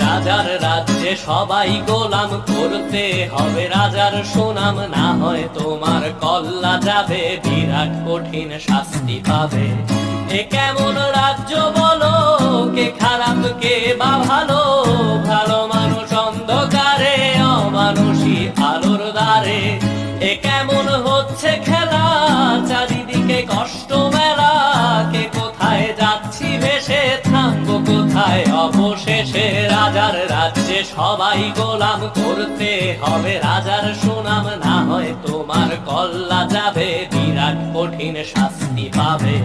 রাজার রাজ্যে সবাই গোলাম, করতে হবে রাজার সুনাম, না হয় তোমার কল্লা যাবে, বিরাট কঠিন শাস্তি পাবে। এ কেমন রাজ্য বলো, কে খারাপ কে বা ভালো, ভালো মানুষ অন্ধকারে, অমানুষী আলোর দ্বারে। এ কেমন হচ্ছে খেলা, চারিদিকে কষ্ট মেলা, কে কোথায় যাচ্ছি ভেসে, থামবো কোথায় অবশেষে। রাজার রাজ্যে সবাই গোলাম, করতে হবে রাজার সুনাম, না হয় তোমার কল্লা যাবে, বিরাট কঠিন শাস্তি পাবে।